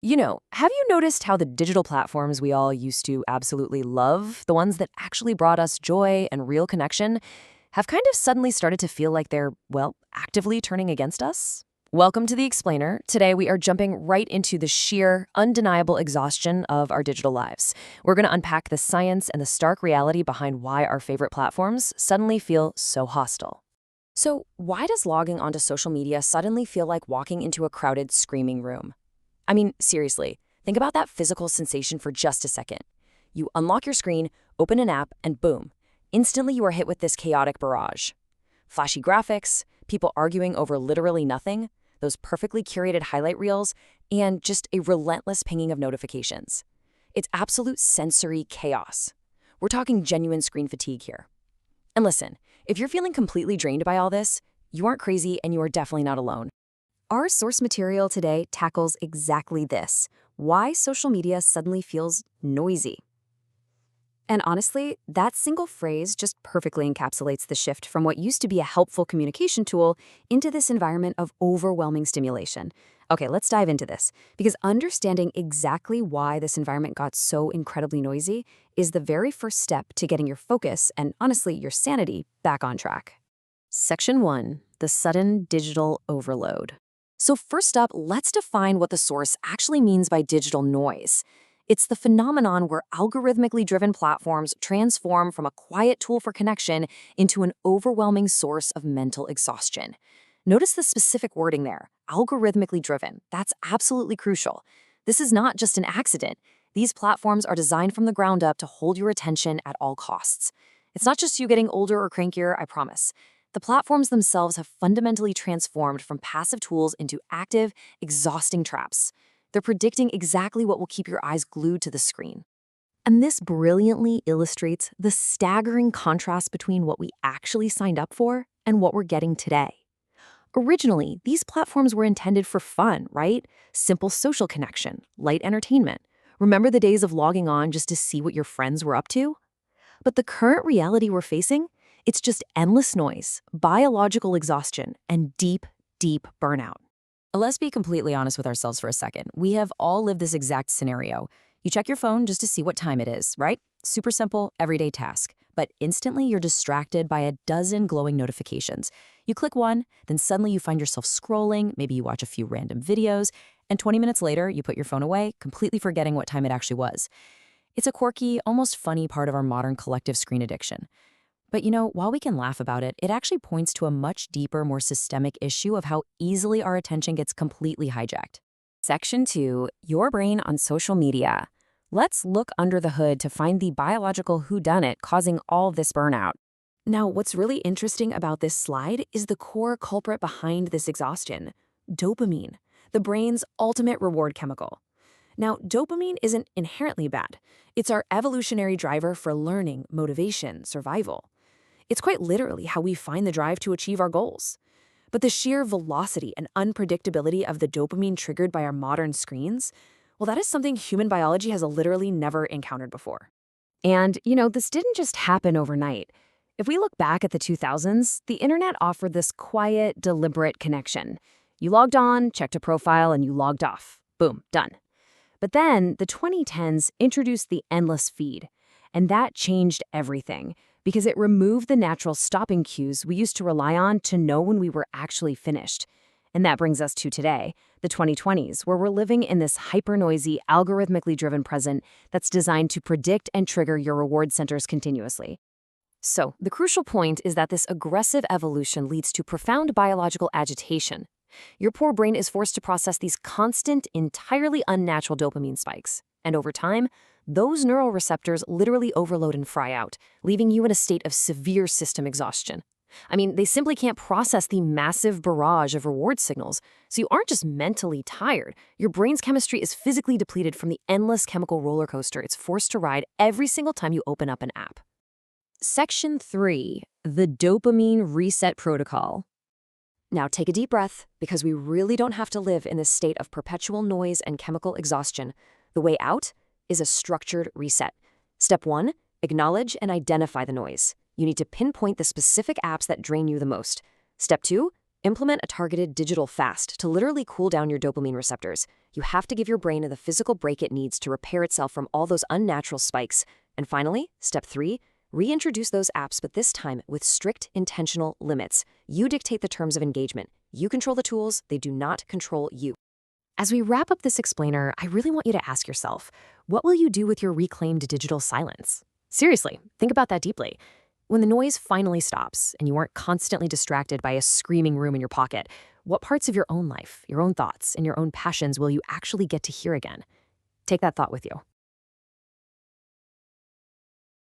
Have you noticed how the digital platforms we all used to absolutely love, the ones that actually brought us joy and real connection, have kind of suddenly started to feel like they're, well, actively turning against us? Welcome to The Explainer. Today we are jumping right into the sheer, undeniable exhaustion of our digital lives. We're going to unpack the science and the stark reality behind why our favorite platforms suddenly feel so hostile. So, why does logging onto social media suddenly feel like walking into a crowded, screaming room? I mean, seriously, think about that physical sensation for just a second. You unlock your screen, open an app, and boom, instantly you are hit with this chaotic barrage. Flashy graphics, people arguing over literally nothing, those perfectly curated highlight reels, and just a relentless pinging of notifications. It's absolute sensory chaos. We're talking genuine screen fatigue here. And listen, if you're feeling completely drained by all this, you aren't crazy and you are definitely not alone. Our source material today tackles exactly this: why social media suddenly feels noisy. And honestly, that single phrase just perfectly encapsulates the shift from what used to be a helpful communication tool into this environment of overwhelming stimulation. Okay, let's dive into this, because understanding exactly why this environment got so incredibly noisy is the very first step to getting your focus and, honestly, your sanity back on track. Section 1. The sudden digital overload. So first up, let's define what the source actually means by digital noise. It's the phenomenon where algorithmically driven platforms transform from a quiet tool for connection into an overwhelming source of mental exhaustion. Notice the specific wording there: algorithmically driven. That's absolutely crucial. This is not just an accident. These platforms are designed from the ground up to hold your attention at all costs. It's not just you getting older or crankier, I promise. The platforms themselves have fundamentally transformed from passive tools into active, exhausting traps. They're predicting exactly what will keep your eyes glued to the screen. And this brilliantly illustrates the staggering contrast between what we actually signed up for and what we're getting today. Originally, these platforms were intended for fun, right? Simple social connection, light entertainment. Remember the days of logging on just to see what your friends were up to? But the current reality we're facing, it's just endless noise, biological exhaustion, and deep, deep burnout. Let's be completely honest with ourselves for a second. We have all lived this exact scenario. You check your phone just to see what time it is, right? Super simple, everyday task. But instantly you're distracted by a dozen glowing notifications. You click one, then suddenly you find yourself scrolling, maybe you watch a few random videos, and 20 minutes later you put your phone away, completely forgetting what time it actually was. It's a quirky, almost funny part of our modern collective screen addiction. But while we can laugh about it, it actually points to a much deeper, more systemic issue of how easily our attention gets completely hijacked. Section 2, Your Brain on Social Media. Let's look under the hood to find the biological whodunit causing all this burnout. Now, what's really interesting about this slide is the core culprit behind this exhaustion: dopamine, the brain's ultimate reward chemical. Now, dopamine isn't inherently bad. It's our evolutionary driver for learning, motivation, survival. It's quite literally how we find the drive to achieve our goals. But the sheer velocity and unpredictability of the dopamine triggered by our modern screens, well, that is something human biology has literally never encountered before. And, this didn't just happen overnight. If we look back at the 2000s, the internet offered this quiet, deliberate connection. You logged on, checked a profile, and you logged off. Boom, done. But then the 2010s introduced the endless feed, and that changed everything because it removed the natural stopping cues we used to rely on to know when we were actually finished. And that brings us to today, the 2020s, where we're living in this hyper-noisy, algorithmically driven present that's designed to predict and trigger your reward centers continuously. So, the crucial point is that this aggressive evolution leads to profound biological agitation. Your poor brain is forced to process these constant, entirely unnatural dopamine spikes. And over time, those neural receptors literally overload and fry out, leaving you in a state of severe system exhaustion. I mean, they simply can't process the massive barrage of reward signals, so you aren't just mentally tired. Your brain's chemistry is physically depleted from the endless chemical roller coaster it's forced to ride every single time you open up an app. Section 3. The Dopamine Reset Protocol. Now take a deep breath, because we really don't have to live in this state of perpetual noise and chemical exhaustion. The way out is a structured reset. Step 1, acknowledge and identify the noise. You need to pinpoint the specific apps that drain you the most. Step 2, Implement a targeted digital fast to literally cool down your dopamine receptors. You have to give your brain the physical break it needs to repair itself from all those unnatural spikes. And finally, step 3, reintroduce those apps, but this time with strict intentional limits. You dictate the terms of engagement. You control the tools, they do not control you. As we wrap up this explainer, I really want you to ask yourself, what will you do with your reclaimed digital silence? Seriously, think about that deeply. When the noise finally stops and you aren't constantly distracted by a screaming room in your pocket, what parts of your own life, your own thoughts, and your own passions will you actually get to hear again? Take that thought with you.